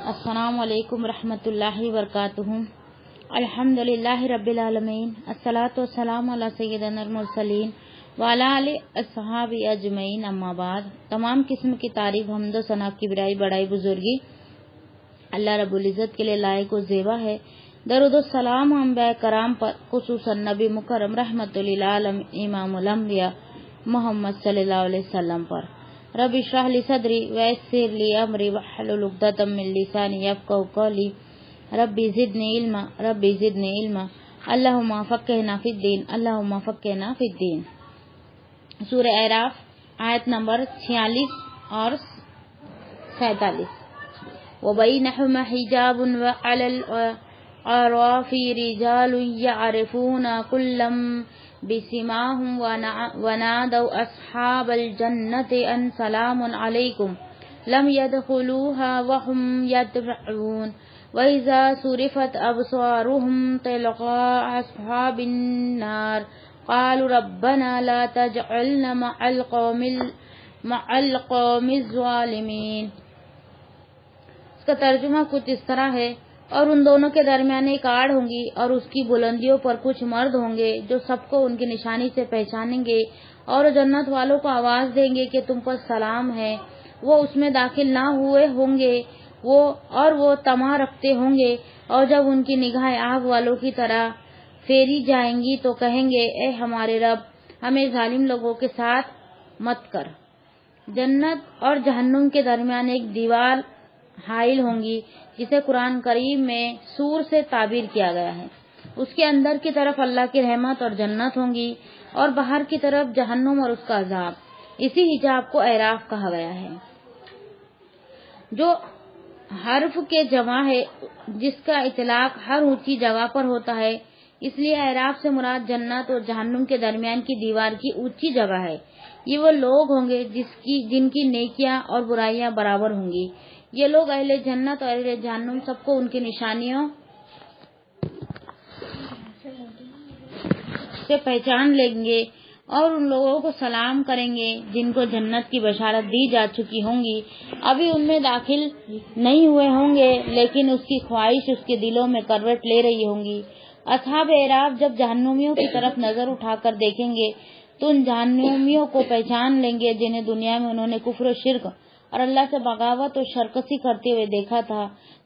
السلام علیکم ورحمۃ اللہ وبرکاتہ۔ الحمدللہ رب العالمین، الصلاۃ والسلام علی سیدنا المرسلین وعلی آلہ اصحابہ اجمعین، اما بعد۔ تمام قسم کی تعریف، حمد و ثنا کی بڑائی بزرگی اللہ رب العزت کے لیے لائق و زیبا ہے۔ درود و سلام انبیاء کرام پر، خصوصاً نبی مکرم رحمت للعالمین امام الانبیاء محمد صلی اللہ علیہ وسلم پر۔ رب اشرح لی صدری ویسر لی امری واحلل عقدۃ من لسانی یفقہوا قولی۔ ربی زدنی علما اللہم فقہنا فی الدین اللہم فقہنا فی الدین۔ سورہ اعراف آیت نمبر 46 اور 47۔ وبینہما حجاب وعلی الأعراف رجال یعرفون کلا بسماہم ونادوا اصحاب الجنة ان سلام علیکم لم يدخلوها وهم يطمعون وإذا صرفت أبصارهم تلقاء أصحاب النار قالوا ربنا لا تجعلنا مع القوم الظالمين۔ اس کا ترجمہ کچھ اس طرح ہے، اور ان دونوں کے درمیان ایک آڑ ہوں گی، اور اس کی بلندیوں پر کچھ مرد ہوں گے جو سب کو ان کی نشانی سے پہچانیں گے، اور جنت والوں کو آواز دیں گے کہ تم پر سلام ہے۔ وہ اس میں داخل نہ ہوئے ہوں گے، وہ طمع رکھتے ہوں گے، اور جب ان کی نگاہیں آگ والوں کی طرح پھیری جائیں گی تو کہیں گے، اے ہمارے رب، ہمیں ظالم لوگوں کے ساتھ مت کر۔ جنت اور جہنم کے درمیان ایک دیوار حائل ہوں گی، جسے قرآن کریم میں سور سے تعبیر کیا گیا ہے۔ اس کے اندر کی طرف اللہ کی رحمت اور جنت ہوں گی، اور باہر کی طرف جہنم اور اس کا عذاب۔ اسی حجاب کو اعراف کہا گیا ہے، جو حرف کے جمع ہے، جس کا اطلاق ہر اونچی جگہ پر ہوتا ہے۔ اس لیے اعراف سے مراد جنت اور جہنم کے درمیان کی دیوار کی اونچی جگہ ہے۔ یہ وہ لوگ ہوں گے جن کی نیکیاں اور برائیاں برابر ہوں گی۔ یہ لوگ اہل جنت اور اہل جہنم سب کو ان کی نشانیوں سے پہچان لیں گے، اور ان لوگوں کو سلام کریں گے جن کو جنت کی بشارت دی جا چکی ہوں گی۔ ابھی ان میں داخل نہیں ہوئے ہوں گے، لیکن اس کی خواہش اس کے دلوں میں کروٹ لے رہی ہوں گی۔ اصحاب اعراف جب جہنمیوں کی طرف نظر اٹھا کر دیکھیں گے تو ان جہنمیوں کو پہچان لیں گے جنہیں دنیا میں انہوں نے کفر و شرک اور اللہ سے بغاوت اور سرکشی کرتے ہوئے دیکھا تھا۔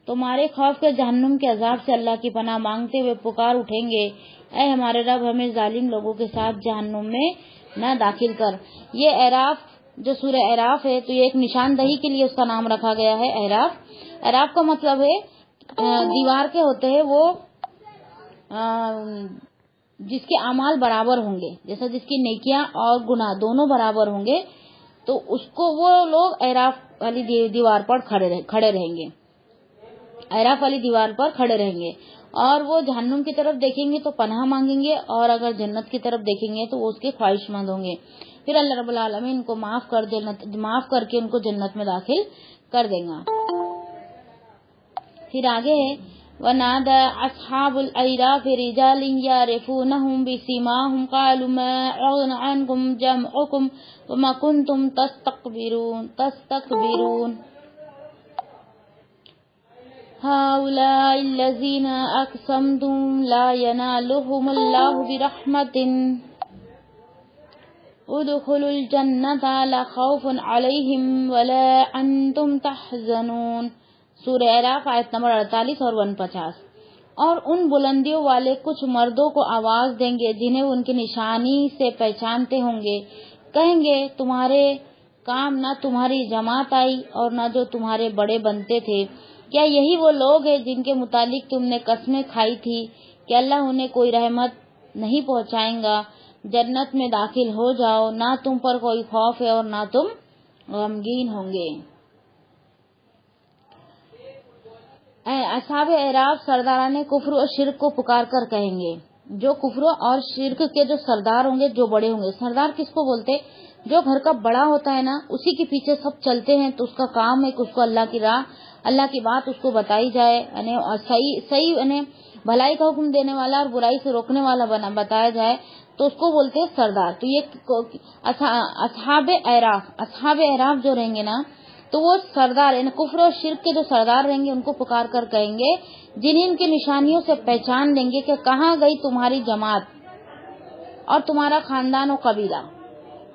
تمہارے خوف کے جہنم کے عذاب سے اللہ کی پناہ مانگتے ہوئے پکار اٹھیں گے، اے ہمارے رب، ہمیں ظالم لوگوں کے ساتھ جہنم میں نہ داخل کر۔ یہ اعراف جو سورہ اعراف ہے، تو یہ ایک نشاندہی کے لیے اس کا نام رکھا گیا ہے اعراف۔ اعراف کا مطلب ہے دیوار کے ہوتے ہیں وہ جس کے اعمال برابر ہوں گے، جیسا جس کی نیکیاں اور گناہ دونوں برابر ہوں گے، تو اس کو وہ لوگ اعراف والی دیوار پر کھڑے رہیں گے، اعراف والی دیوار پر کھڑے رہیں گے، اور وہ جہنم کی طرف دیکھیں گے تو پناہ مانگیں گے، اور اگر جنت کی طرف دیکھیں گے تو وہ اس کے خواہش مند ہوں گے۔ پھر اللہ رب العالمین ان کو معاف کر کے ان کو جنت میں داخل کر دیں گا۔ پھر آگے ہے وَنَادَى أَصْحَابُ الْأَعْرَافِ رِجَالًا يَعْرِفُونَهُم بِسِيمَاهُمْ قَالُوا مَا أَغْنَىٰ عَنكُمْ جَمْعُكُمْ وَمَا كُنتُمْ تَسْتَكْبِرُونَ هَٰؤُلَاءِ الَّذِينَ أَقْسَمْتُمْ لَا يَنَالُهُمُ اللَّهُ بِرَحْمَةٍ ادْخُلُوا الْجَنَّةَ لَا خَوْفٌ عَلَيْهِمْ وَلَا أَنْتُمْ تَحْزَنُونَ۔ سورہ اعراف آیت نمبر 48 اور 49۔ اور ان بلندیوں والے کچھ مردوں کو آواز دیں گے جنہیں ان کی نشانی سے پہچانتے ہوں گے، کہیں گے تمہارے کام نہ تمہاری جماعت آئی اور نہ جو تمہارے بڑے بنتے تھے۔ کیا یہی وہ لوگ ہیں جن کے متعلق تم نے قسمیں کھائی تھی کہ اللہ انہیں کوئی رحمت نہیں پہنچائیں گا؟ جنت میں داخل ہو جاؤ، نہ تم پر کوئی خوف ہے اور نہ تم غمگین ہوں گے۔ اصحاب اعراف سرداران کفر و شرک کو پکار کر کہیں گے، جو کفر اور شرک کے جو سردار ہوں گے، جو بڑے ہوں گے۔ سردار کس کو بولتے؟ جو گھر کا بڑا ہوتا ہے نا، اسی کے پیچھے سب چلتے ہیں، تو اس کا کام ہے کہ اس کو اللہ کی راہ، اللہ کی بات اس کو بتائی جائے، یعنی صحیح یعنی بھلائی کا حکم دینے والا اور برائی سے روکنے والا بتایا جائے، تو اس کو بولتے ہیں سردار۔ تو یہ اصحاب اعراف جو رہیں گے نا، تو وہ سردار یعنی کفر اور شرک کے جو سردار رہیں گے ان کو پکار کر کہیں گے، جنہیں ان کی نشانیوں سے پہچان لیں گے کہ کہاں گئی تمہاری جماعت اور تمہارا خاندان اور قبیلہ۔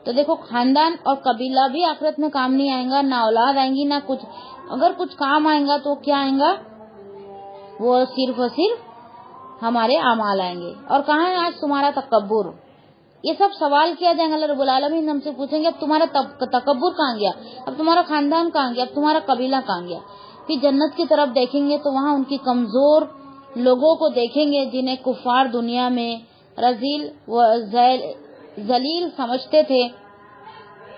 تو دیکھو خاندان اور قبیلہ بھی آخرت میں کام نہیں آئیں گا، نہ اولاد آئیں گی، نہ کچھ، اگر کچھ کام آئیں گا تو کیا آئیں گا، وہ صرف اور صرف ہمارے اعمال آئیں گے۔ اور کہاں ہے آج تمہارا تکبر؟ یہ سب سوال کیا جائیں گا، اللہ رب العالمین ہم سے پوچھیں گے اب تمہارا تکبر کہاں گیا، اب تمہارا خاندان کہاں گیا، اب تمہارا قبیلہ کہاں گیا؟ پھر جنت کی طرف دیکھیں گے تو وہاں ان کی کمزور لوگوں کو دیکھیں گے جنہیں کفار دنیا میں رذیل و ذلیل سمجھتے تھے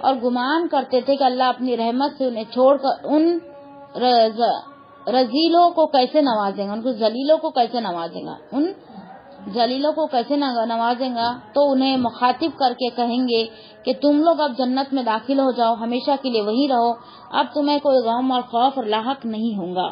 اور گمان کرتے تھے کہ اللہ اپنی رحمت سے انہیں چھوڑ کر ان رذیلوں کو کیسے نوازیں گا، ان کو ذلیلوں کو کیسے نوازیں گا، ان ذلیلوں کو کیسے نوازیں گا؟ تو انہیں مخاطب کر کے کہیں گے کہ تم لوگ اب جنت میں داخل ہو جاؤ، ہمیشہ کے لیے وہی رہو، اب تمہیں کوئی غم اور خوف اور لاحق نہیں ہوگا۔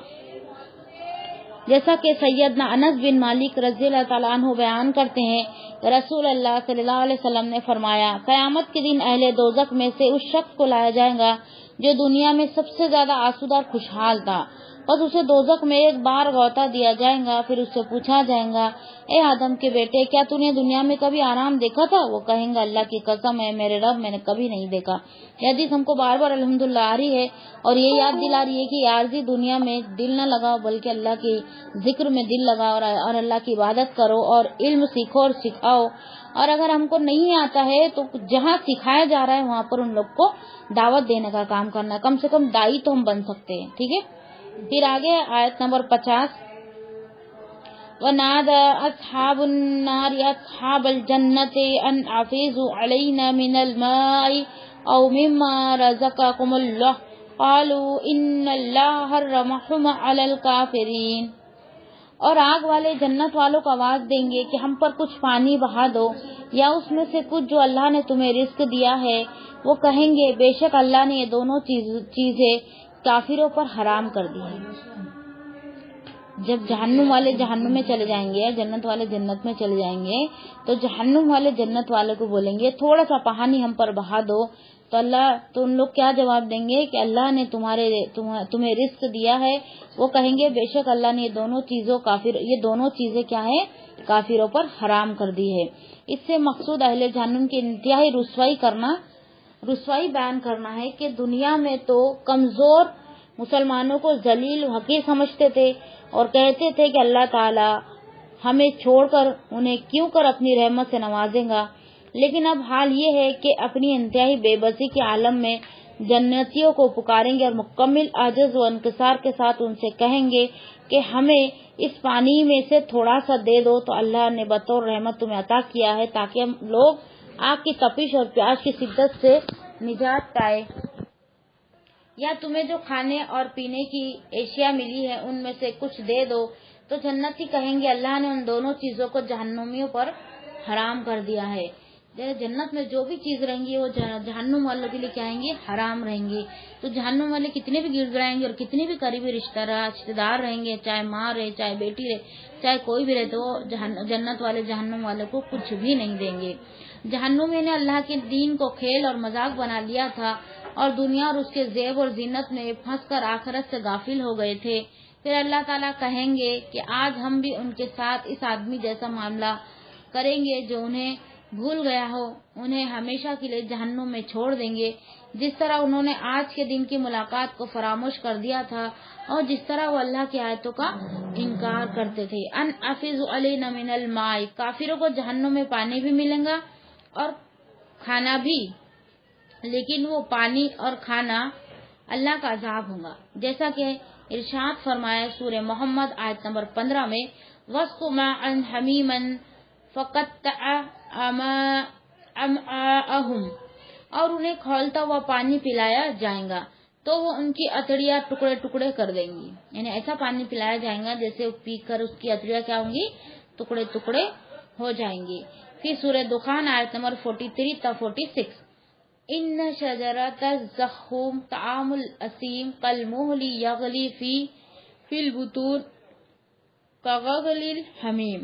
جیسا کہ سیدنا انس بن مالک رضی اللہ تعالیٰ عنہ بیان کرتے ہیں کہ رسول اللہ صلی اللہ علیہ وسلم نے فرمایا، قیامت کے دن اہل دوزخ میں سے اس شخص کو لایا جائے گا جو دنیا میں سب سے زیادہ آسودہ اور خوشحال تھا، بس اسے دوزخ میں ایک بار غوطہ دیا جائے گا، پھر اس سے پوچھا جائے گا، اے آدم کے بیٹے کیا تو نے دنیا میں کبھی آرام دیکھا تھا؟ وہ کہیں گا اللہ کی قسم ہے میرے رب میں نے کبھی نہیں دیکھا۔ یہ حدیث ہم کو بار بار الحمدللہ آ رہی ہے اور یہ یاد دلا رہی ہے کہ عارضی دنیا میں دل نہ لگاؤ بلکہ اللہ کے ذکر میں دل لگاؤ اور اللہ کی عبادت کرو اور علم سیکھو اور سکھاؤ، اور اگر ہم کو نہیں آتا ہے تو جہاں سکھایا جا رہا ہے وہاں پر ان لوگ کو دعوت دینے کا کام کرنا، کم سے کم دائی تو ہم بن سکتے ہیں، ٹھیک ہے۔ پھر آگے آیت نمبر 50، وَنَادَى أَصْحَابُ النَّارِ أَصْحَابَ الْجَنَّةِ أَنْ أَفِيضُوا عَلَيْنَا مِنَ الْمَاءِ أَوْ مِمَّا رَزَقَكُمُ اللَّهُ قَالُوا إِنَّ اللَّهَ حَرَّمَهُمَا عَلَى الْكَافِرِينَ۔ اور آگ والے جنت والوں کو آواز دیں گے کہ ہم پر کچھ پانی بہا دو یا اس میں سے کچھ جو اللہ نے تمہیں رزق دیا ہے۔ وہ کہیں گے بے شک اللہ نے یہ دونوں چیزیں کافروں پر حرام کر دی ہے۔ جب جہنم والے جہنم میں چلے جائیں گے، جنت والے جنت میں چلے جائیں گے، تو جہنم والے جنت والے کو بولیں گے تھوڑا سا پانی ہم پر بہا دو، تو ان لوگ کیا جواب دیں گے کہ اللہ نے تمہیں رزق دیا ہے۔ وہ کہیں گے بے شک اللہ نے یہ دونوں چیزیں کیا ہے، کافروں پر حرام کر دی ہے۔ اس سے مقصود اہل جہنم کی انتہائی رسوائی بیان کرنا ہے کہ دنیا میں تو کمزور مسلمانوں کو ذلیل و حقیر سمجھتے تھے اور کہتے تھے کہ اللہ تعالی ہمیں چھوڑ کر انہیں کیوں کر اپنی رحمت سے نوازیں گا، لیکن اب حال یہ ہے کہ اپنی انتہائی بے بسی کے عالم میں جنتیوں کو پکاریں گے اور مکمل عاجز و انکسار کے ساتھ ان سے کہیں گے کہ ہمیں اس پانی میں سے تھوڑا سا دے دو، تو اللہ نے بطور رحمت تمہیں عطا کیا ہے تاکہ ہم لوگ آگ کی تپش اور پیاس کی شدت سے نجات پائے، یا تمہیں جو کھانے اور پینے کی اشیاء ملی ہے ان میں سے کچھ دے دو۔ تو جنتی کہیں گے اللہ نے ان دونوں چیزوں کو جہنمیوں پر حرام کر دیا ہے۔ جنت میں جو بھی چیز رہیں گی وہ جہنم والوں کے لیے کیا آئیں گے، حرام رہیں گی۔ تو جہنم والے کتنے بھی گر گرائیں گے اور کتنے بھی قریبی رشتہ دار رہیں گے، چاہے ماں رہے، چاہے بیٹی رہے، چاہے کوئی بھی رہے، تو جنت والے جہنم والے کو کچھ بھی نہیں دیں گے۔ جہنمیوں نے اللہ کے دین کو کھیل اور مذاق بنا لیا تھا اور دنیا اور اس کے زیب اور زینت میں پھنس کر آخرت سے غافل ہو گئے تھے۔ پھر اللہ تعالیٰ کہیں گے کہ آج ہم بھی ان کے ساتھ اس آدمی جیسا معاملہ کریں گے جو انہیں بھول گیا ہو، انہیں ہمیشہ کے لیے جہنم میں چھوڑ دیں گے، جس طرح انہوں نے آج کے دن کی ملاقات کو فراموش کر دیا تھا اور جس طرح وہ اللہ کی آیتوں کا انکار کرتے تھے۔ ان افیضوا علینا من الماء، کافروں کو جہنم میں پانی بھی ملے گا اور کھانا بھی، لیکن وہ پانی اور کھانا اللہ کا عذاب ہوگا، جیسا کہ ارشاد فرمایا سورہ محمد آیت نمبر 15 میں، وَاسْقُ مَاءً حَمِيمًا فَقَطَّعَ أَمْعَاءَهُمْ، اور انہیں کھولتا ہوا پانی پلایا جائے گا تو وہ ان کی اتڑیاں ٹکڑے ٹکڑے کر دیں گی، یعنی ایسا پانی پلایا جائے گا جیسے پی کر اس کی اتڑیاں کیا ہوں گی، ٹکڑے ٹکڑے ہو جائیں گی۔ پھر سورہ دخان آیت نمبر 43 تا 46، ان شجرۃ الزقوم طعام الاثیم کالمہل یغلی فی البطون کغلی الحمیم،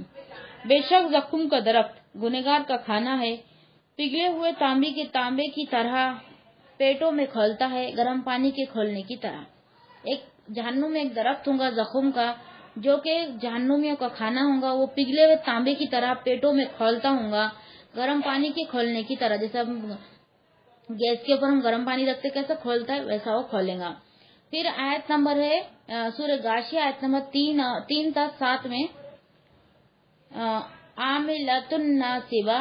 بے شک زقوم کا درخت گنہگار کا کھانا ہے، پگھلے ہوئے تانبے کی طرح پیٹوں میں کھولتا ہے گرم پانی کے کھولنے کی طرح۔ ایک جہنم میں ایک درخت ہوگا زخم کا، جو کہ جہنمیوں کا کھانا ہوگا، وہ پگھلے ہوئے تانبے کی طرح پیٹوں میں کھولتا ہوگا گرم پانی کے کھولنے کی طرح۔ جیسے گیس کے اوپر ہم گرم پانی رکھتے کیسا کھولتا ہے، ویسا وہ کھولے گا۔ پھر آیت نمبر ہے سورہ غاشیہ آیت نمبر 3 تا 7 میں عاملۃ ناصبہ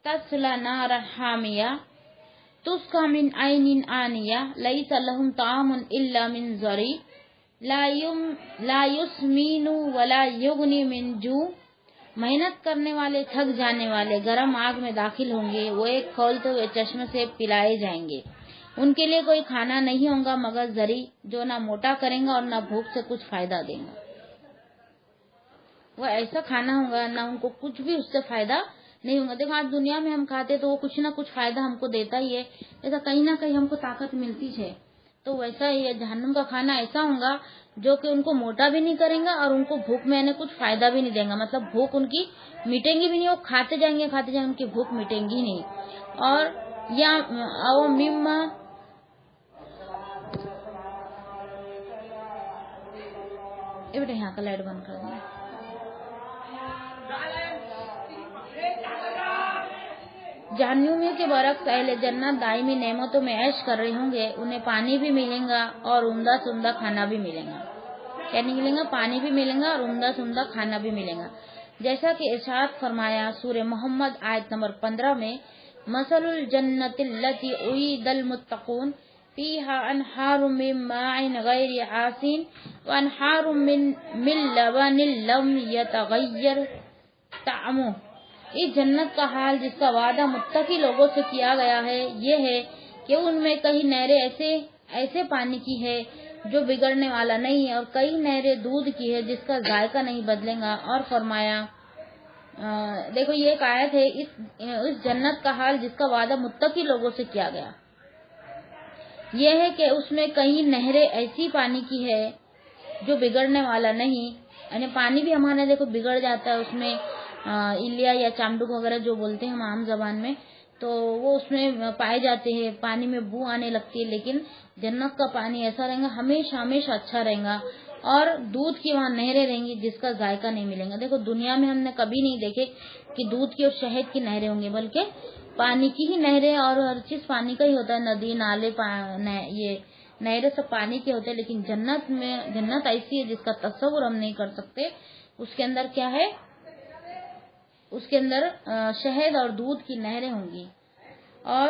تصلی نارا حامیہ تسقی من عین آنیہ لیس لہم طعام الا من ضریع لا یسمین ولا یغنی من جوع۔ محنت کرنے والے تھک جانے والے گرم آگ میں داخل ہوں گے، وہ ایک کھولتے ہوئے چشمے سے پلائے جائیں گے، ان کے لیے کوئی کھانا نہیں ہوگا مگر زری، جو نہ موٹا کریں گا اور نہ بھوک سے کچھ فائدہ دیں گا۔ وہ ایسا کھانا ہوگا نہ ان کو کچھ بھی اس سے فائدہ نہیں ہوگا۔ دیکھو آج دنیا میں ہم کھاتے تو وہ کچھ نہ کچھ فائدہ ہم کو دیتا ہی ہے، ایسا کہیں نہ کہیں ہم کو طاقت ملتی ہے، تو ویسا ہی جہنم کا کھانا ایسا ہوگا جو کہ ان کو موٹا بھی نہیں کرے گا اور ان کو بھوک میں کچھ فائدہ بھی نہیں دے گا، مطلب بھوک ان کی مٹیں گی بھی نہیں، وہ کھاتے جائیں گے ان کی بھوک مٹیں گی نہیں۔ اور یا او مما بیٹا یہاں کا لائٹ بند کر دیں۔ جہنمیوں کے برعکس اہل جنت دائمی نعمتوں میں عیش کر رہے ہوں گے، انہیں پانی بھی ملے گا اور عمدہ سے عمدہ کھانا بھی ملے گا۔ کیا نہیں ملے گا؟ پانی بھی ملے گا اور عمدہ سے عمدہ کھانا بھی ملے گا۔ جیسا کہ ارشاد فرمایا سورہ محمد آیت نمبر 15 میں، مثل الجنت التی اعید المتقون فیہا انہار من ماء غیر آسن وانہار من لبن لم یتغیر طعمہ۔ اس جنت کا حال جس کا وعدہ متقی لوگوں سے کیا گیا ہے یہ ہے کہ ان میں کئی نہریں ایسے پانی کی ہے جو بگڑنے والا نہیں ہے، اور کئی نہریں دودھ کی ہے جس کا ذائقہ نہیں بدلے گا۔ اور فرمایا دیکھو یہ ایک آیت ہے، اس جنت کا حال جس کا وعدہ متقی لوگوں سے کیا گیا یہ ہے کہ اس میں کئی نہریں ایسی پانی کی ہے جو بگڑنے والا نہیں، یعنی پانی بھی ہمارے دیکھو بگڑ جاتا ہے، اس میں الیا یا چامڈوک وغیرہ جو بولتے ہیں ہم عام زبان میں، تو وہ اس میں پائے جاتے ہیں، پانی میں بو آنے لگتی ہے، لیکن جنت کا پانی ایسا رہے گا ہمیشہ ہمیشہ اچھا رہے گا، اور دودھ کی وہاں نہریں رہیں گی جس کا ذائقہ نہیں ملے گا۔ دیکھو دنیا میں ہم نے کبھی نہیں دیکھے کہ دودھ کی اور شہد کی نہریں ہوں گی، بلکہ پانی کی ہی نہریں، اور ہر چیز پانی کا ہی ہوتا ہے، ندی نالے یہ نہریں سب پانی کے ہوتے ہیں، لیکن جنت ایسی ہے جس کا تصور ہم نہیں کر سکتے۔ اس کے اندر کیا ہے؟ اس کے اندر شہد اور دودھ کی نہریں ہوں گی۔ اور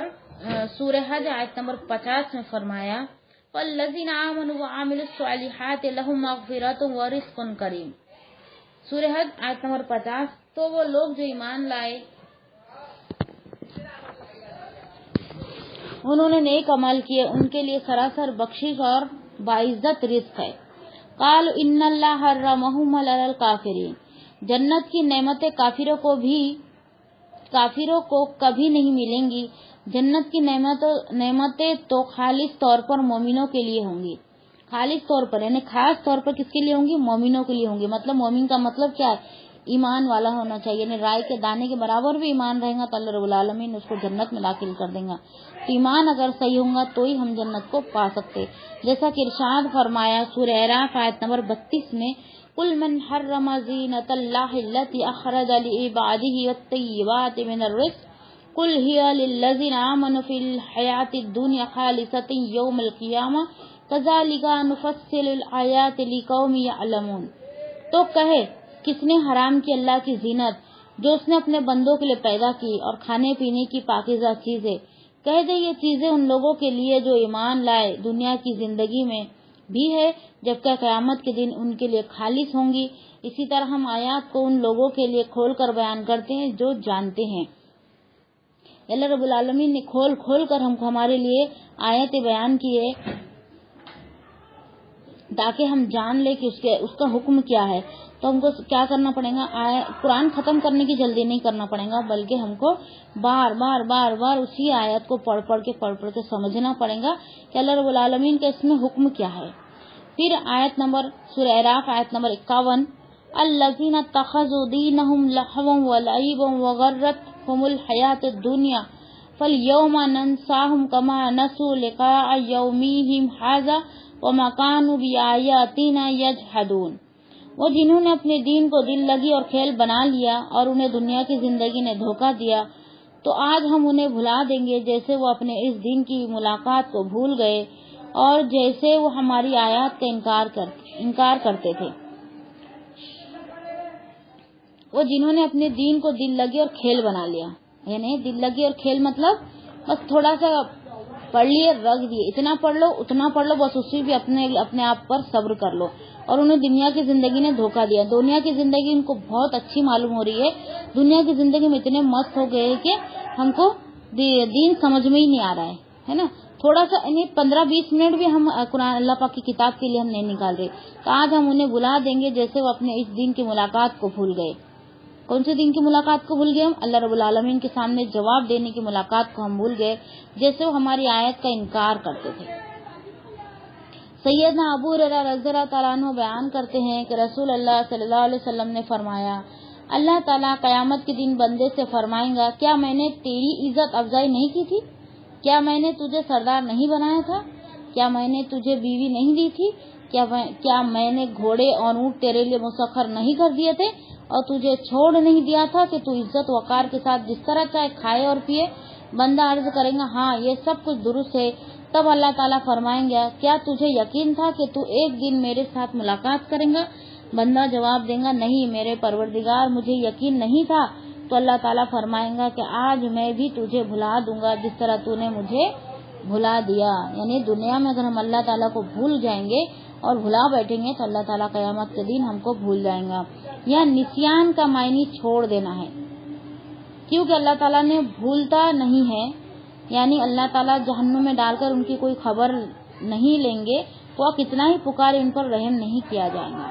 سورہ حج آیت نمبر 50 میں فرمایا وَالَّذِينَ آمَنُوا وَعَمِلُوا الصَّالِحَاتِ لَهُم مَغْفِرَةٌ وَرِزْقٌ کریم۔ سورہ حج آیت نمبر 50۔ تو وہ لوگ جو ایمان لائے، انہوں نے نیک عمل کیے، ان کے لیے سراسر بخشش اور باعزت رزق ہے۔ قالوا ان اللہ حرمہم علی الکافرین۔ جنت کی نعمتیں کافروں کو کبھی نہیں ملیں گی۔ جنت کی نعمتیں تو خالص طور پر مومنوں کے لیے ہوں گی، خالص طور پر یعنی خاص طور پر کس کے لیے ہوں گی؟ مومنوں کے لیے ہوں گی۔ مطلب مومن کا مطلب کیا ہے؟ ایمان والا ہونا چاہیے، یعنی رائے کے دانے کے برابر بھی ایمان رہے گا تو اللہ رب العالمین اس کو جنت میں داخل کر دیں گا۔ تو ایمان اگر صحیح ہوگا تو ہی ہم جنت کو پا سکتے، جیسا کہ ارشاد فرمایا سورہ اعراف آیت نمبر 32 میں قل من حرم زینۃ اللہ التی اخرج لعباده والطیبات من الرزق قل هی للذین آمنوا فی الحیاۃ الدنیا خالصۃ یوم القیامہ کذالک نفصل الآیات لقوم یعلمون۔ تو کہے کس نے حرام کی اللہ کی زینت جو اس نے اپنے بندوں کے لیے پیدا کی، اور کھانے پینے کی پاکیزہ چیزیں؟ کہہ دے یہ چیزیں ان لوگوں کے لیے جو ایمان لائے دنیا کی زندگی میں بھی ہے، جبکہ قیامت کے دن ان کے لیے خالص ہوں گی۔ اسی طرح ہم آیات کو ان لوگوں کے لیے کھول کر بیان کرتے ہیں جو جانتے ہیں۔ اللہ رب العالمین نے کھول کھول کر ہم کو ہمارے لیے آیتیں بیان کی ہے تاکہ ہم جان لیں کہ اس کا حکم کیا ہے۔ تو ہم کو کیا کرنا پڑے گا؟ قرآن ختم کرنے کی جلدی نہیں کرنا پڑے گا، بلکہ ہم کو بار بار اسی آیت کو پڑھ کے سمجھنا پڑے گا کہ اللہ رب العالمین کا اس میں حکم کیا ہے۔ پھر آیت نمبر سورہ اعراف آیت نمبر 51 الذین اتخذوا دینہم لہوا ولعبا وغرتہم الحیاۃ الدنیا فَالْيَوْمَ نَنْسَاهُمْ كَمَا نَسُوا لِقَاءَ يَوْمِهِمْ هَذَا وَمَا كَانُوا بِآيَاتِنَا يَجْحَدُونَ۔ وہ جنہوں نے اپنے دین کو دل لگی اور کھیل بنا لیا اور انہیں دنیا کی زندگی نے دھوکہ دیا، تو آج ہم انہیں بھلا دیں گے جیسے وہ اپنے اس دن کی ملاقات کو بھول گئے اور جیسے وہ ہماری آیات کا انکار کرتے تھے۔ وہ جنہوں نے اپنے دین کو دل لگی اور کھیل بنا لیا، یعنی دل لگی اور کھیل مطلب بس تھوڑا سا پڑھ لیے رکھ دیے، اتنا پڑھ لو اتنا پڑھ لو، بس اسی بھی اپنے آپ پر صبر کر لو، اور انہیں دنیا کی زندگی نے دھوکہ دیا۔ دنیا کی زندگی ان کو بہت اچھی معلوم ہو رہی ہے، دنیا کی زندگی میں اتنے مست ہو گئے کہ ہم کو دین سمجھ میں ہی نہیں آ رہا ہے نا۔ تھوڑا سا 15-20 منٹ بھی ہم قرآن اللہ پاک کی کتاب کے لیے ہم نہیں نکال رہے، تو آج ہم انہیں بلا دیں گے جیسے وہ اپنے اس دن کی ملاقات کو بھول گئے۔ کون سے دن کی ملاقات کو بھول گئے ہم؟ اللہ رب العالمین کے سامنے جواب دینے کی ملاقات کو ہم بھول گئے، جیسے وہ ہماری آیت کا انکار کرتے تھے۔ سیدنا ابو ہریرہ رضی اللہ تعالیٰ عنہ بیان کرتے ہیں کہ رسول اللہ صلی اللہ علیہ وسلم نے فرمایا، اللہ تعالیٰ قیامت کے دن بندے سے فرمائیں گا، کیا میں نے تیری عزت افزائی نہیں کی تھی؟ کیا میں نے تجھے سردار نہیں بنایا تھا؟ کیا میں نے تجھے بیوی نہیں دی تھی؟ کیا میں نے گھوڑے اور اونٹ تیرے لیے مسخر نہیں کر دیے تھے اور تجھے چھوڑ نہیں دیا تھا کہ تو عزت وقار کے ساتھ جس طرح چاہے کھائے اور پیے؟ بندہ عرض کرے گا، ہاں یہ سب کچھ درست ہے۔ تب اللہ تعالیٰ فرمائیں گے، کیا تجھے یقین تھا کہ تو ایک دن میرے ساتھ ملاقات کرے گا؟ بندہ جواب دے گا، نہیں میرے پروردگار مجھے یقین نہیں تھا۔ تو اللہ تعالیٰ فرمائیں گا کہ آج میں بھی تجھے بھلا دوں گا جس طرح تو نے مجھے بھلا دیا۔ یعنی دنیا میں اگر ہم اللہ تعالیٰ کو بھول جائیں گے اور بھلا بیٹھیں گے تو اللہ تعالیٰ قیامت کے دن ہم کو بھول جائیں گا۔ یا نسیان کا معنی چھوڑ دینا ہے، کیونکہ اللہ تعالیٰ نے بھولتا نہیں ہے، یعنی اللہ تعالیٰ جہنم میں ڈال کر ان کی کوئی خبر نہیں لیں گے، وہ کتنا ہی پکارے ان پر رحم نہیں کیا جائے گا۔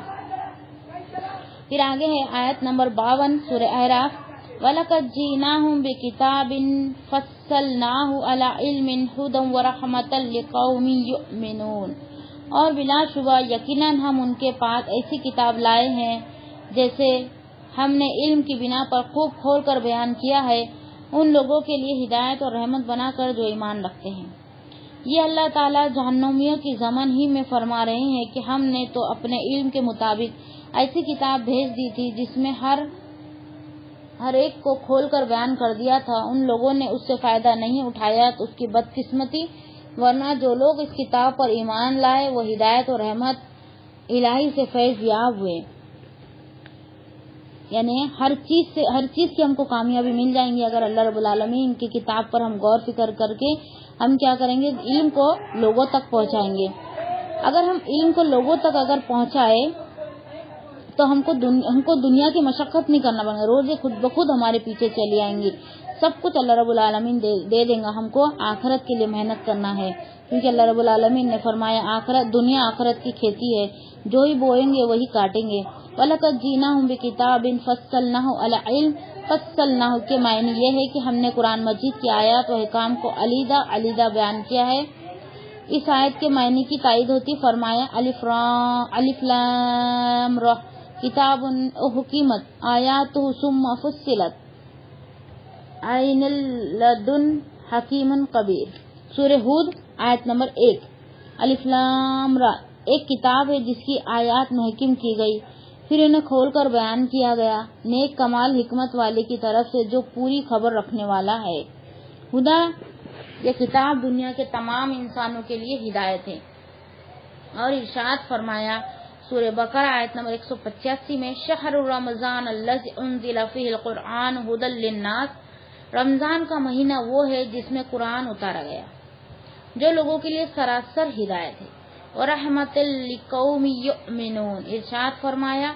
پھر آگے ہے آیت نمبر 52 سورہ اعراف، وَلَقَدْ جِئْنَاهُمْ بِكِتَابٍ فَصَّلْنَاهُ عَلَى عِلْمٍ هُدًى وَرَحْمَةً لِقَوْمٍ يُؤْمِنُونَ۔ اور بلا شبہ یقیناً ہم ان کے پاس ایسی کتاب لائے ہیں جیسے ہم نے علم کی بنا پر خوب کھول کر بیان کیا ہے، ان لوگوں کے لیے ہدایت اور رحمت بنا کر جو ایمان رکھتے ہیں۔ یہ اللہ تعالیٰ جہنمیوں کی ضمن ہی میں فرما رہے ہیں کہ ہم نے تو اپنے علم کے مطابق ایسی کتاب بھیج دی تھی جس میں ہر ایک کو کھول کر بیان کر دیا تھا، ان لوگوں نے اس سے فائدہ نہیں اٹھایا تو اس کی بدقسمتی، ورنہ جو لوگ اس کتاب پر ایمان لائے وہ ہدایت اور رحمت الہی سے فیض یاب ہوئے، یعنی ہر چیز کی ہم کو کامیابی مل جائیں گی اگر اللہ رب العالمین کی کتاب پر ہم غور فکر کر کے ہم کیا کریں گے، علم کو لوگوں تک پہنچائیں گے۔ اگر ہم علم کو لوگوں تک اگر پہنچائے تو ہم کو دنیا کی مشقت نہیں کرنا پڑے گا، روزے خود بخود ہمارے پیچھے چلی آئیں گی، سب کچھ اللہ رب العالمین دے دیں گا۔ ہم کو آخرت کے لیے محنت کرنا ہے، کیونکہ اللہ رب العالمین نے فرمایا دنیا آخرت کی کھیتی ہے، جو ہی بوئیں گے وہی کاٹیں گے۔ وَلَقَدْ جِئْنَاهُمْ بِكِتَابٍ فَصَّلْنَاهُ عَلَى عِلْمٍ، فَصَّلْنَاهُ کے معنی یہ ہے کہ ہم نے قرآن مجید کی آیات و احکام کو علیحدہ بیان کیا ہے۔ اس آیت کے معنی کی تائید ہوتی، فرمایا الف لام را کتاب حکیمت آیاتہ ثم فصلت عین لدن حکیم خبیر۔ سورہ ہود آیت نمبر 1۔ الف لام را ایک کتاب ہے جس کی آیات محکم کی گئی، پھر انہیں کھول کر بیان کیا گیا نیک کمال حکمت والے کی طرف سے جو پوری خبر رکھنے والا ہے۔ ہدا یہ کتاب دنیا کے تمام انسانوں کے لیے ہدایت ہے۔ اور ارشاد فرمایا سورہ بقرہ آیت نمبر 185 میں، شہر رمضان الذی انزل فیہ القرآن ھدی للناس، رمضان کا مہینہ وہ ہے جس میں قرآن اتارا گیا جو لوگوں کے لیے سراسر ہدایت ہے، ورحمۃ لقوم یؤمنون۔ ارشاد فرمایا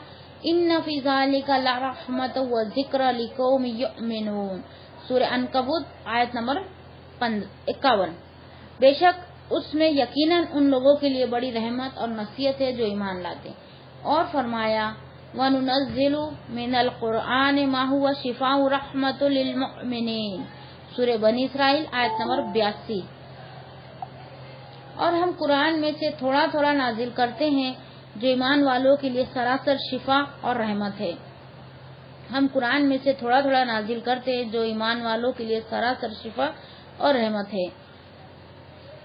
ان فی ذلک لرحمۃ وذکر لقوم یؤمنون۔ سورہ عنکبوت آیت نمبر 51۔ بے شک اس میں یقیناً ان لوگوں کے لیے بڑی رحمت اور نصیحت ہے جو ایمان لاتے۔ اور فرمایا وَنُنَزِّلُ مِنَ الْقُرْآنِ مَا هُوَ شِفَاءٌ وَرَحْمَةٌ لِلْمُؤْمِنِينَ۔ سورہ بنی اسرائیل آیت نمبر 82۔ اور ہم قرآن میں سے تھوڑا تھوڑا نازل کرتے ہیں جو ایمان والوں کے لیے سراسر شفا اور رحمت ہے۔ ہم قرآن میں سے تھوڑا تھوڑا نازل کرتے ہیں جو ایمان والوں کے لیے سراسر شفا اور رحمت ہے۔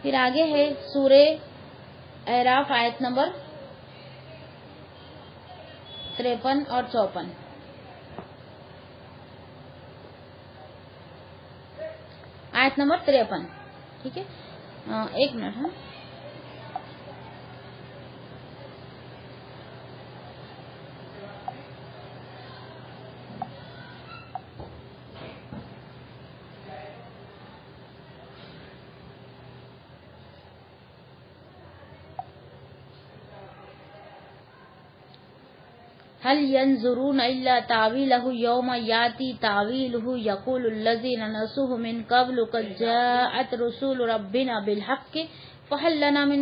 پھر آگے ہے سورہ اعراف آیت نمبر 53 اور 54۔ آیت نمبر 53، ٹھیک ہے، ایک منٹ ہے۔ هل ينظرون إلا تأويله يوم يأتي تأويله يقول الذين نسوه من قبل قد جاءت رسول ربنا بالحق فهل لنا من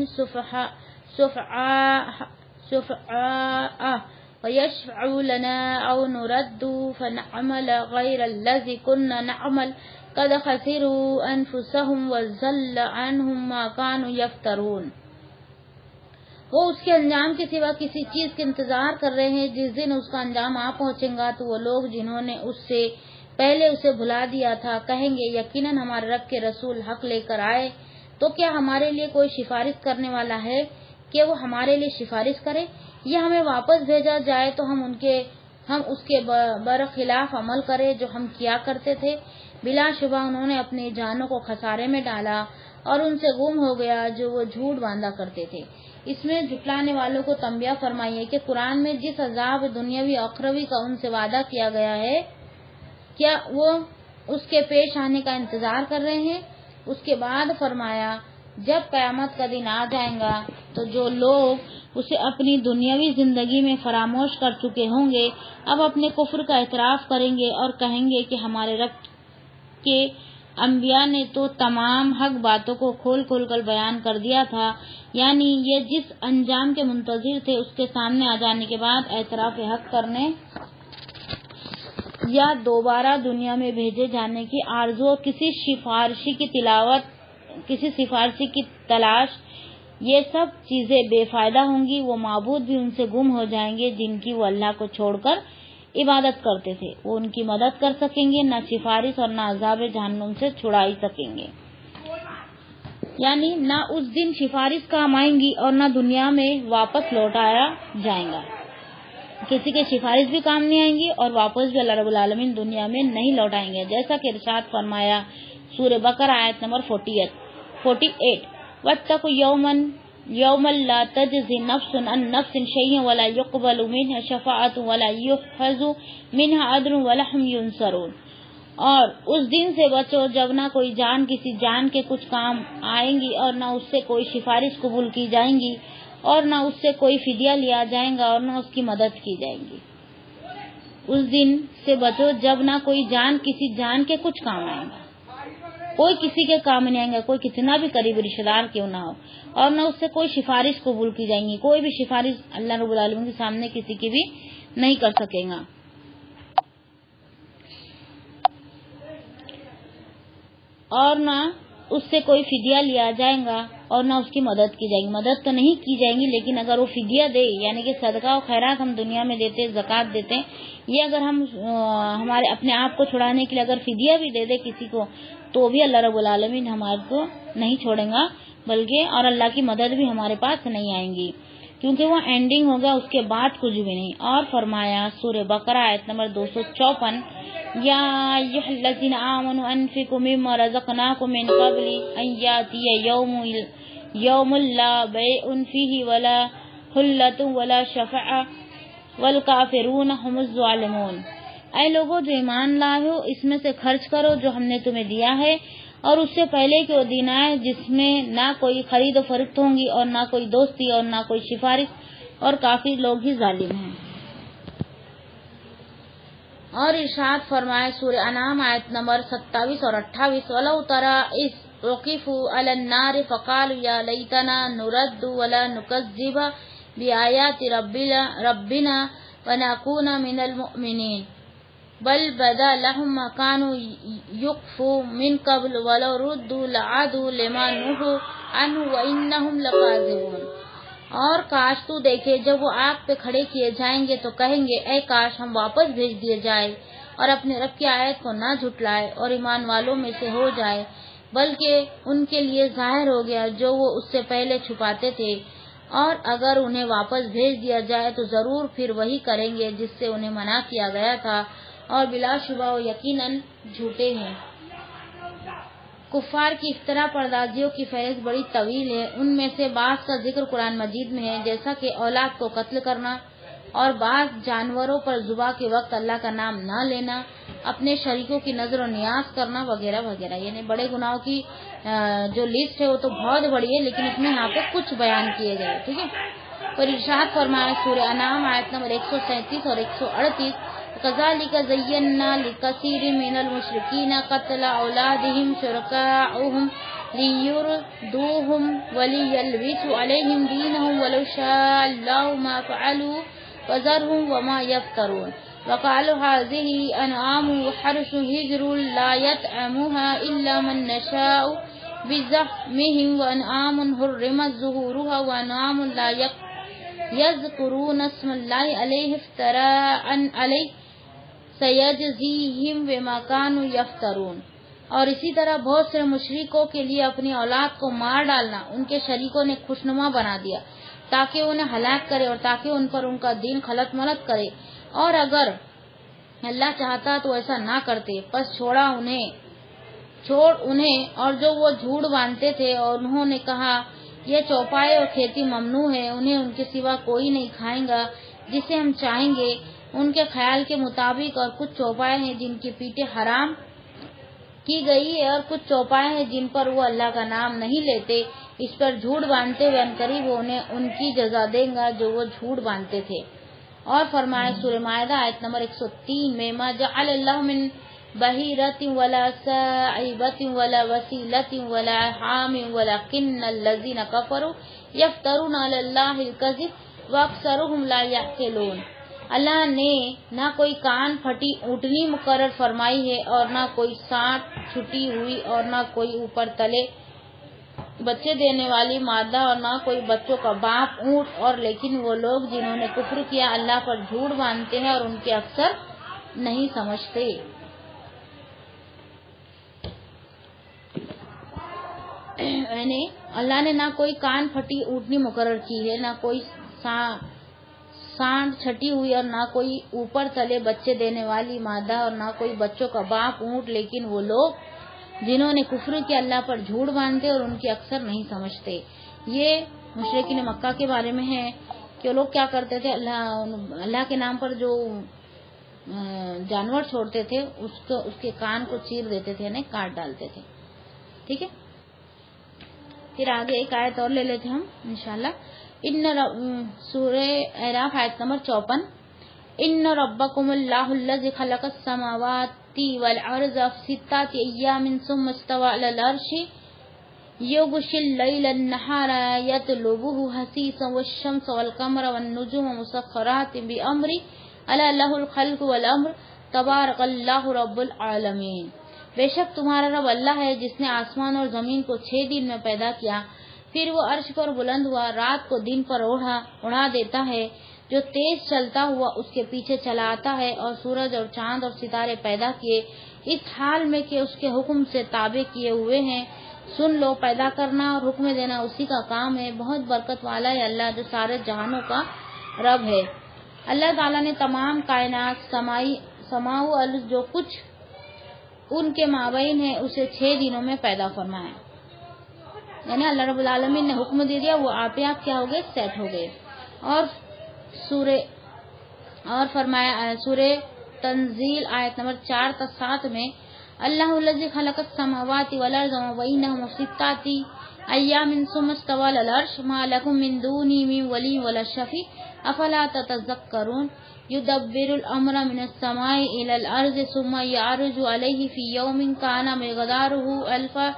شفعاء فيشفعوا لنا أو نرد فنعمل غير الذي كنا نعمل قد خسروا أنفسهم وضل عنهم ما كانوا يفترون۔ وہ اس کے انجام کے سوا کسی چیز کے انتظار کر رہے ہیں، جس دن اس کا انجام آ پہنچے گا تو وہ لوگ جنہوں نے اس سے پہلے اسے بھلا دیا تھا کہیں گے یقیناً ہمارے رب کے رسول حق لے کر آئے، تو کیا ہمارے لیے کوئی سفارش کرنے والا ہے کہ وہ ہمارے لیے سفارش کرے، یا ہمیں واپس بھیجا جائے تو ہم اس کے برخلاف عمل کریں جو ہم کیا کرتے تھے۔ بلا شبہ انہوں نے اپنی جانوں کو خسارے میں ڈالا اور ان سے گم ہو گیا جو وہ جھوٹ باندھا کرتے تھے۔ اس میں جھٹلانے والوں کو تنبیہ فرمائی ہے کہ قرآن میں جس عذاب دنیاوی اور اخروی کا ان سے وعدہ کیا گیا ہے، کیا وہ اس کے پیش آنے کا انتظار کر رہے ہیں؟ اس کے بعد فرمایا جب قیامت کا دن آ جائے گا تو جو لوگ اسے اپنی دنیاوی زندگی میں فراموش کر چکے ہوں گے اب اپنے کفر کا اعتراف کریں گے اور کہیں گے کہ ہمارے رب کے انبیاء نے تو تمام حق باتوں کو کھول کھول کر بیان کر دیا تھا، یعنی یہ جس انجام کے منتظر تھے اس کے سامنے آ جانے کے بعد اعتراف حق کرنے یا دوبارہ دنیا میں بھیجے جانے کی آرزو اور کسی سفارشی کی تلاش، یہ سب چیزیں بے فائدہ ہوں گی۔ وہ معبود بھی ان سے گم ہو جائیں گے جن کی وہ اللہ کو چھوڑ کر عبادت کرتے تھے، وہ ان کی مدد کر سکیں گے نہ سفارش اور نہ عذاب جہنم سے چھڑا ہی سکیں گے، یعنی نہ اس دن سفارش کام آئیں گی اور نہ دنیا میں واپس لوٹایا جائے گا، کسی کے سفارش بھی کام نہیں آئیں گی اور واپس بھی اللہ رب العالمین دنیا میں نہیں لوٹائیں گے، جیسا کہ ارشاد فرمایا سورہ بقرہ آیت نمبر 48۔ وَاتَّقُوا يَوْمًا لَا تَجْزِي نَفْسٌ عَن نَفْسٍ شَيْئًا وَلَا يُقْبَلُ مِنْهَا شَفَاعَةٌ وَلَا يُؤْخَذُ مِنْهَا عَدْلٌ وَلَا هُمْ يُنصَرُونَ۔ اور اس دن سے بچو جب نہ کوئی جان کسی جان کے کچھ کام آئیں گی اور نہ اس سے کوئی سفارش قبول کی جائیں گی اور نہ اس سے کوئی فدیہ لیا جائے گا اور نہ اس کی مدد کی جائے گی۔ اس دن سے بچو جب نہ کوئی جان کسی جان کے کچھ کام آئے گا، کوئی کسی کے کام نہیں آئے گا، کوئی کتنا بھی قریبی رشتہ دار کیوں نہ ہو، اور نہ اس سے کوئی سفارش قبول کی جائیں گی، کوئی بھی سفارش اللہ رب العالمین کے سامنے کسی کی بھی نہیں کر سکے گا۔ اور نہ اس سے کوئی فدیہ لیا جائے گا اور نہ اس کی مدد کی جائے گی، مدد تو نہیں کی جائے گی لیکن اگر وہ فدیہ دے یعنی کہ صدقہ و خیرات ہم دنیا میں دیتے، زکوٰۃ دیتے، یہ اگر ہم ہمارے اپنے آپ کو چھڑانے کے لیے اگر فدیہ بھی دے دے کسی کو تو بھی اللہ رب العالمین ہمارے کو نہیں چھوڑیں گا، بلکہ اور اللہ کی مدد بھی ہمارے پاس نہیں آئیں گی کیونکہ وہ اینڈنگ ہوگا، اس کے بعد کچھ بھی نہیں۔ اور فرمایا سورہ بقرہ آیت نمبر 254، یا ایھا الذین آمنوا انفقوا مما رزقناکم من قبل ان یأتی یوم لا بیع فیہ ولا خلۃ ولا شفاعۃ والکافرون هم الظالمون۔ اے لوگوں جو ایمان لائے ہو اس میں سے خرچ کرو جو ہم نے تمہیں دیا ہے، اور اس سے پہلے کہ وہ دن آئے جس میں نہ کوئی خرید و فروخت ہوں گی اور نہ کوئی دوستی اور نہ کوئی سفارش، اور کافی لوگ ہی ظالم ہیں۔ اور ارشاد فرمائے سورہ انعام آیت نمبر 27 اور 28، وَلَوْ تَرَىٰ إِذْ وُقِفُوا عَلَى النَّارِ فَقَالُوا يَا لَيْتَنَا نُرَدُّ وَلَا نُكَذِّبَ بِآيَاتِ رَبِّنَا وَنَكُونَ مِنَ الْمُؤْمِنِينَ بل بدا لهم ما كانوا يخفون من قبل ولو ردوا لعادوا لما نهوا عنه وانهم لكاذبون۔ اور کاش تو دیکھے جب وہ آگ پہ کھڑے کیے جائیں گے تو کہیں گے اے کاش ہم واپس بھیج دیے جائے اور اپنے رب کی آیت کو نہ جھٹلائے اور ایمان والوں میں سے ہو جائے، بلکہ ان کے لیے ظاہر ہو گیا جو وہ اس سے پہلے چھپاتے تھے، اور اگر انہیں واپس بھیج دیا جائے تو ضرور پھر وہی کریں گے جس سے انہیں منع کیا گیا تھا، اور بلا شبہ وہ یقیناً جھوٹے ہیں۔ کفار کی افتراء پردازیوں کی فہرست بڑی طویل ہے۔ ان میں سے بعض کا ذکر قرآن مجید میں ہے، جیسا کہ اولاد کو قتل کرنا اور بعض جانوروں پر ذبح کے وقت اللہ کا نام نہ لینا، اپنے شریکوں کی نظر و نیاز کرنا وغیرہ وغیرہ۔ یعنی بڑے گناہوں کی جو لسٹ ہے وہ تو بہت بڑی ہے، لیکن اس میں یہاں پہ کچھ بیان کیے گئے، ٹھیک ہے۔ اور ارشاد فرمایا سورہ انعام آیت نمبر 137 اور 138، كذلك زينا لكثير من المشركين قتل أولادهم شركاؤهم ليردوهم وليلبسوا عليهم دينهم ولو شاء الله ما فعلوا فذرهم وما يفترون وقالوا هذه أنعام وحرث حجر لا يطعمها إلا من نشاء بزعمهم وأنعام حرمت ظهورها وأنعام لا يذكرون اسم الله عليه افتراء عليه سیجزیہم بما کانوا یفترون۔ اور اسی طرح بہت سے مشرکوں کے لیے اپنی اولاد کو مار ڈالنا ان کے شریکوں نے خوشنما بنا دیا تاکہ انہیں ہلاک کرے اور تاکہ ان پر ان کا دین خلط ملط کرے، اور اگر اللہ چاہتا تو ایسا نہ کرتے، پس چھوڑ انہیں اور جو وہ جھوٹ باندھتے تھے، اور انہوں نے کہا یہ چوپائے اور کھیتی ممنوع ہے، انہیں ان کے سوا کوئی نہیں کھائیں گا جسے ہم چاہیں گے ان کے خیال کے مطابق، اور کچھ چوپائے ہیں جن کی پیٹیں حرام کی گئی ہے، اور کچھ چوپائے ہیں جن پر وہ اللہ کا نام نہیں لیتے، اس پر جھوٹ باندھتے ہوئے عنقریب انہیں ان کی جزا دیں گا جو وہ جھوٹ باندھتے تھے۔ اور فرمایا سورہ مائدہ آیت نمبر 103 میں ما جعل اللہ من بحیرۃ ولا سائبۃ ولا وسیلۃ ولا حام ولکن الذین کفروا یفترون علی اللہ الکذب واکثرهم لا یعقلون۔ اللہ نے نہ کوئی کان پھٹی اونٹنی مقرر فرمائی ہے، اور نہ کوئی سانڈ چھٹی ہوئی، اور نہ کوئی اوپر تلے بچے دینے والی مادہ، اور نہ کوئی بچوں کا باپ اونٹ، اور لیکن وہ لوگ جنہوں نے کفر کیا اللہ پر جھوٹ باندھتے ہیں اور ان کے اکثر نہیں سمجھتے۔ یعنی اللہ نے نہ کوئی کان پھٹی اونٹنی مقرر کی ہے، نہ کوئی سانڈ چھٹی ہوئی، اور نہ کوئی اوپر تلے بچے دینے والی مادہ، اور نہ کوئی بچوں کا باپ اونٹ، لیکن وہ لوگ جنہوں نے کفر کیا اللہ پر جھوٹ باندھتے اور ان کے اکثر نہیں سمجھتے۔ یہ مشرکین مکہ کے بارے میں ہے کہ وہ لوگ کیا کرتے تھے، اللہ کے نام پر جو جانور چھوڑتے تھے اس کے کان کو چیر دیتے تھے، یعنی کاٹ ڈالتے تھے، ٹھیک ہے۔ پھر آگے ایک آیت اور لے لیتے ہم انشاءاللہ۔ سورہ اعراف آیت نمبر 54، ان ربکم اللہ الذی خلق السماوات والارض فی 6 ایام ثم استوى علی العرش یغشی اللیل النہار یطلبہ حثیثا والشمس والقمر والنجوم مسخرات بامرہ الا لہ الخلق والامر تبارک اللہ رب العالمین۔ بے شک تمہارا رب اللہ ہے جس نے آسمان اور زمین کو 6 دن میں پیدا کیا، پھر وہ عرش پر بلند ہوا، رات کو دن پر اڑا دیتا ہے، جو تیز چلتا ہوا اس کے پیچھے چلا آتا ہے، اور سورج اور چاند اور ستارے پیدا کیے اس حال میں کہ اس کے حکم سے تابع کیے ہوئے ہیں۔ سن لو، پیدا کرنا اور حکم دینا اسی کا کام ہے، بہت برکت والا ہے اللہ جو سارے جہانوں کا رب ہے۔ اللہ تعالیٰ نے تمام کائنات سماء و ارض جو کچھ ان کے مابین ہے اسے 6 دنوں میں پیدا فرمایا، یعنی اللہ رب العالمین نے حکم دے دیا، وہ آپ کیا ہو گئے، سیٹ ہو گئے۔ اور فرمایا سورہ تنزیل آیت نمبر 4 تا 7 میں اللہ الذی خلق السماوات والارض وبینہما فی 6 ایام ثم استوى علی العرش ما لکم من دونہ من ولی ولا شفیع افلا تتذکرون یدبر الامر من السماء الى الارض ثم یعرج علیہ فی یوم کان مقدارہ 1000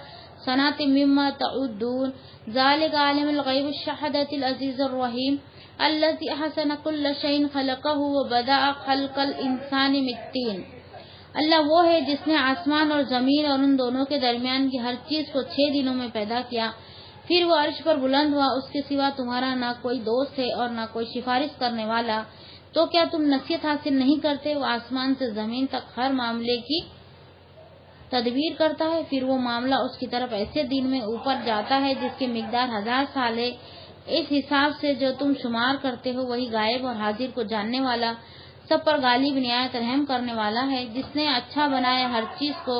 سنۃ مما تعدون ذلک عالم الغیب الشہادۃ العزیز الرحیم الذی احسن کل شیء خلقہ وبدأ خلق الانسان من طین۔ اللہ وہ ہے جس نے آسمان اور زمین اور ان دونوں کے درمیان کی ہر چیز کو 6 دنوں میں پیدا کیا، پھر وہ عرش پر بلند ہوا، اس کے سوا تمہارا نہ کوئی دوست ہے اور نہ کوئی سفارش کرنے والا، تو کیا تم نصیحت حاصل نہیں کرتے؟ وہ آسمان سے زمین تک ہر معاملے کی تدبیر کرتا ہے، پھر وہ معاملہ اس کی طرف ایسے دن میں اوپر جاتا ہے جس کی مقدار 1000 سال ہے۔ اس حساب سے جو تم شمار کرتے ہو وہی غائب اور حاضر کو جاننے والا، سب پر غالب نہایت رحم کرنے والا ہے، جس نے اچھا بنایا ہر چیز کو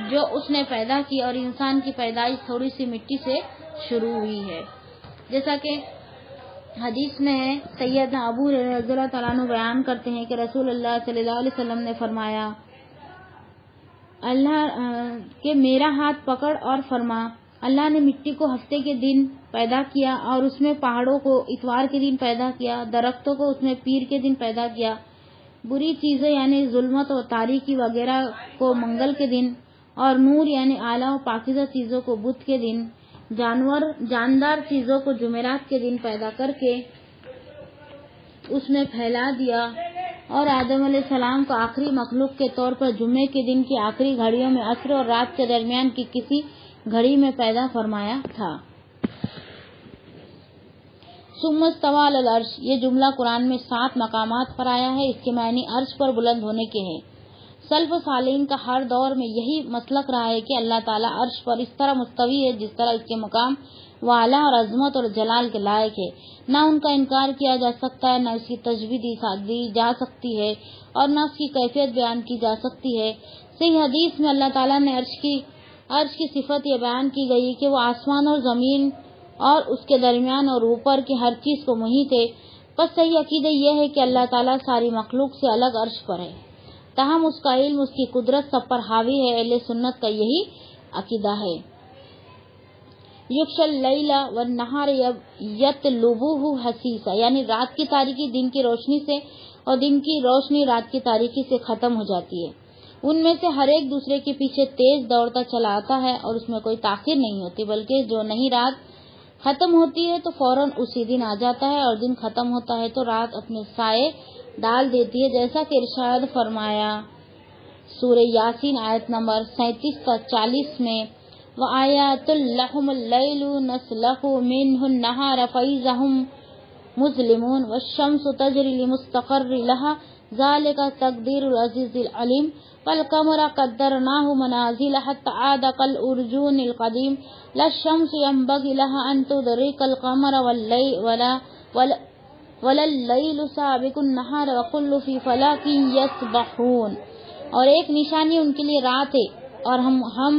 جو اس نے پیدا کی، اور انسان کی پیدائش تھوڑی سی مٹی سے شروع ہوئی ہے۔ جیسا کہ حدیث میں ہے، سیدنا ابو ہریرہ رضی اللہ تعالیٰ عنہ بیان کرتے ہیں کہ رسول اللہ صلی اللہ علیہ وسلم نے فرمایا کہ میرا ہاتھ پکڑ اور فرما، اللہ نے مٹی کو ہفتے کے دن پیدا کیا اور اس میں پہاڑوں کو اتوار کے دن پیدا کیا، درختوں کو اس میں پیر کے دن پیدا کیا، بری چیزیں یعنی ظلمت اور تاریکی وغیرہ کو منگل کے دن، اور نور یعنی اعلیٰ و پاکیزہ چیزوں کو بدھ کے دن، جاندار چیزوں کو جمعرات کے دن پیدا کر کے اس میں پھیلا دیا، اور آدم علیہ السلام کو آخری مخلوق کے طور پر جمعے کے دن کی آخری گھڑیوں میں عصر اور رات کے درمیان کی کسی گھڑی میں پیدا فرمایا تھا۔ ثم استوى علی العرش، یہ جملہ قرآن میں 7 مقامات پر آیا ہے۔ اس کے معنی عرش پر بلند ہونے کے ہیں۔ سلف صالحین کا ہر دور میں یہی مسلک رہا ہے کہ اللہ تعالیٰ عرش پر اس طرح مستوی ہے جس طرح اس کے مقام والا اور عظمت اور جلال کے لائق ہے، نہ ان کا انکار کیا جا سکتا ہے، نہ اس کی تشبیہ دی جا سکتی ہے، اور نہ اس کی کیفیت بیان کی جا سکتی ہے۔ صحیح حدیث میں اللہ تعالیٰ نے عرش کی صفت یہ بیان کی گئی کہ وہ آسمان اور زمین اور اس کے درمیان اور اوپر کی ہر چیز کو محیط ہے۔ بس صحیح عقیدہ یہ ہے کہ اللہ تعالیٰ ساری مخلوق سے الگ عرش پر ہے، تاہم اس کا علم، اس کی قدرت سب پر حاوی ہے۔ اہل سنت کا یہی عقیدہ ہے۔ یغشی اللیل والنہار یطلبوہ حثیثا، یعنی رات کی تاریکی دن کی روشنی سے اور دن کی روشنی رات کی تاریکی سے ختم ہو جاتی ہے۔ ان میں سے ہر ایک دوسرے کے پیچھے تیز دوڑتا چلا آتا ہے اور اس میں کوئی تاخیر نہیں ہوتی، بلکہ جو نہیں رات ختم ہوتی ہے تو فوراً اسی دن آ جاتا ہے، اور دن ختم ہوتا ہے تو رات اپنے سائے ڈال دیتی ہے، جیسا کہ ارشاد فرمایا سورہ یاسین آیت نمبر 37 تا 40 میں، وَآیَاتٌ لَهُمُ اللَّیلُ نَسْلَخُ مِنْهُ النَّہَارَ فَإِذَا هُمْ مُظْلِمُونَ وَالشَّمْسُ تَجْرِی لِمُسْتَقَرٍّ لَهَا ذَلِکَ تَقْدِیرُ الْعَزِیزِ الْعَلِیمِ وَالْقَمَرَ قَدَّرْنَاهُ مَنَازِلَ حَتَّىٰ عَادَ كَالْعُرْجُونِ الْقَدِیمِ لَا الشَّمْسُ يَنبَغِی لَهَا أَن تُدْرِکَ الْقَمَرَ وَلَا اللَّیلُ سَابِقُ النَّہَارَ وَكُلٌّ فِی فَلَکٍ یَسْبَحُونَ، اور ایک نشانی ان کے لیے رات ہے، اور ہم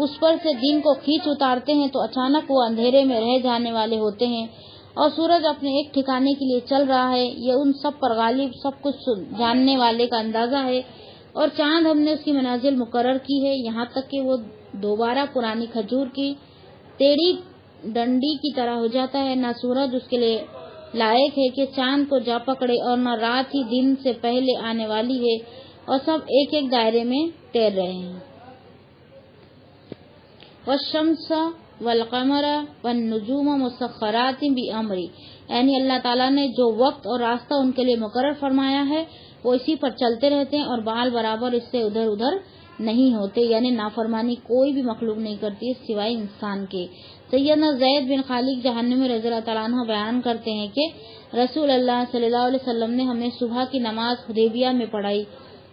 اس پر سے دن کو کھینچ اتارتے ہیں تو اچانک وہ اندھیرے میں رہ جانے والے ہوتے ہیں، اور سورج اپنے ایک ٹھکانے کے لیے چل رہا ہے۔ یہ ان سب پر غالب، سب کچھ جاننے والے کا اندازہ ہے، اور چاند ہم نے اس کی منازل مقرر کی ہے، یہاں تک کہ وہ دوبارہ پرانی کھجور کی ٹیڑھی ڈنڈی کی طرح ہو جاتا ہے۔ نہ سورج اس کے لیے لائق ہے کہ چاند کو جا پکڑے، اور نہ رات ہی دن سے پہلے آنے والی ہے، اور سب ایک ایک دائرے میں تیر رہے ہیں۔ والشمس والقمر والنجوم مسخرات بامری، یعنی اللہ تعالیٰ نے جو وقت اور راستہ ان کے لیے مقرر فرمایا ہے وہ اسی پر چلتے رہتے ہیں، اور بال برابر اس سے ادھر ادھر نہیں ہوتے، یعنی نافرمانی کوئی بھی مخلوق نہیں کرتی سوائے انسان کے۔ سیدنا زید بن خالد جہنمی رضی اللہ تعالیٰ عنہ بیان کرتے ہیں کہ رسول اللہ صلی اللہ علیہ وسلم نے ہمیں صبح کی نماز حدیبیہ میں پڑھائی،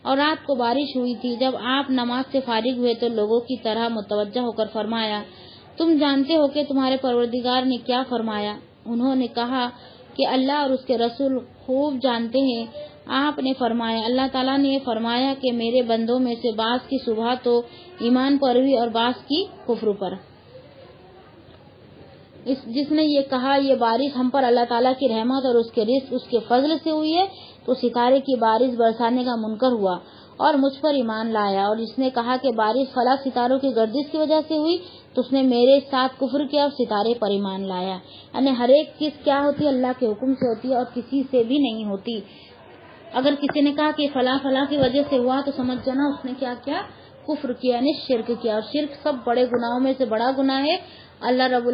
اور رات کو بارش ہوئی تھی۔ جب آپ نماز سے فارغ ہوئے تو لوگوں کی طرح متوجہ ہو کر فرمایا، تم جانتے ہو کہ تمہارے پروردگار نے کیا فرمایا؟ انہوں نے کہا کہ اللہ اور اس کے رسول خوب جانتے ہیں۔ آپ نے فرمایا، اللہ تعالیٰ نے یہ فرمایا کہ میرے بندوں میں سے بعض کی صبح تو ایمان پر ہوئی اور بعض کی کفر پر۔ جس نے یہ کہا یہ بارش ہم پر اللہ تعالیٰ کی رحمت اور اس کے رزق، اس کے فضل سے ہوئی ہے، تو ستارے کی بارش برسانے کا منکر ہوا اور مجھ پر ایمان لایا، اور جس نے کہا کہ بارش فلاں ستاروں کی گردش کی وجہ سے ہوئی، تو اس نے میرے ساتھ کفر کیا اور ستارے پر ایمان لایا۔ یعنی ہر ایک چیز کیا ہوتی ہے؟ اللہ کے حکم سے ہوتی ہے، اور کسی سے بھی نہیں ہوتی۔ اگر کسی نے کہا کہ فلاں کی وجہ سے ہوا تو سمجھ جانا اس نے کیا کیا؟ کفر کیا، یعنی شرک کیا، اور شرک سب بڑے گناہوں میں سے بڑا گناہ ہے۔ اللہ رب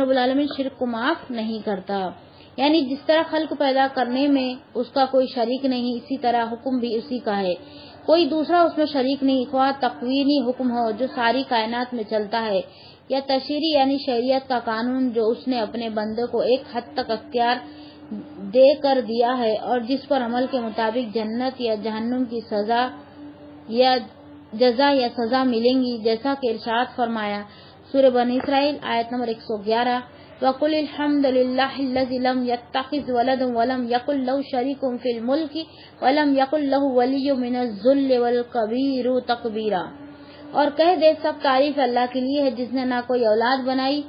العالمین شرک کو معاف نہیں کرتا۔ یعنی جس طرح خلق پیدا کرنے میں اس کا کوئی شریک نہیں، اسی طرح حکم بھی اسی کا ہے، کوئی دوسرا اس میں شریک نہیں، خواہ تقوینی حکم ہو جو ساری کائنات میں چلتا ہے، یا تشریعی یعنی شریعت کا قانون جو اس نے اپنے بندے کو ایک حد تک اختیار دے کر دیا ہے، اور جس پر عمل کے مطابق جنت یا جہنم کی سزا یا جزا یا سزا ملیں گی، جیسا کہ ارشاد فرمایا سورہ بنی اسرائیل آیت نمبر 111، وَقُلِ الْحَمْدُ لِلَّهِ الَّذِي لَمْ يَتَّخِذْ وَلَدًا وَلَمْ يَكُنْ لَهُ شَرِيكٌ فِي الْمُلْكِ وَلَمْ يَكُنْ لَهُ وَلِيٌّ مِّنَ الذُّلِّ وَالْكَبِيرُ تَكْبِيرًا۔ اور کہہ دے سب تعریف اللہ کے لیے ہے جس نے نہ کوئی اولاد بنائی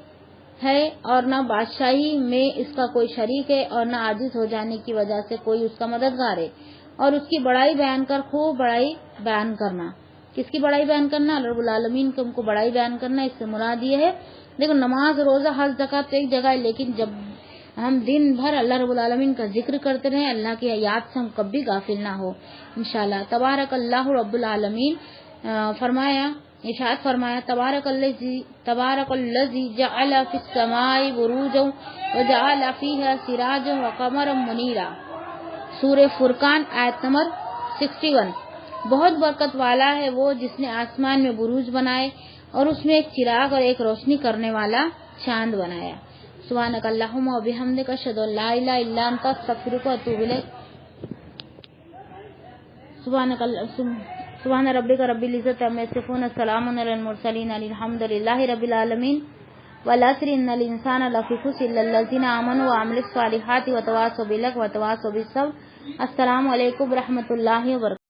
ہے اور نہ بادشاہی میں اس کا کوئی شریک ہے اور نہ عاجز ہو جانے کی وجہ سے کوئی اس کا مددگار ہے، اور اس کی بڑائی بیان کر خوب بڑائی بیان کرنا۔ کس کی بڑائی بیان کرنا؟ اللہ رب العالمین کو کو بڑائی بیان کرنا، اس سے مراد یہ ہے دیکھو نماز روزہ حج زکوٰۃ تو ایک جگہ ہے، لیکن جب ہم دن بھر اللہ رب العالمین کا ذکر کرتے رہیں، اللہ کی یاد سے ہم کبھی غافل نہ ہو انشاءاللہ۔ تبارک اللہ رب العالمین ارشاد فرمایا تبارک الذی جعل فی السماء بروجا وجعل فیہا سراجا وقمرا منیرا، سورہ فرقان آیت نمبر 61۔ بہت برکت والا ہے وہ جس نے آسمان میں بروج بنائے اور اس میں ایک چراغ اور ایک روشنی کرنے والا چاند بنایا۔ سبحانک اللہم و بحمدک اشہد ان لا الہ الا انت استغفرک و اتوب الیک۔ سبحان ربک رب العزت عما یصفون، السلام علی المرسلین، الحمد للہ رب العالمین۔ والعصر ان الانسان لفی خسر الا الذین آمنوا وعملوا الصالحات وتواصوا بالحق وتواصوا بالصبر۔ السلام علیکم ورحمۃ اللہ وبرکاتہ۔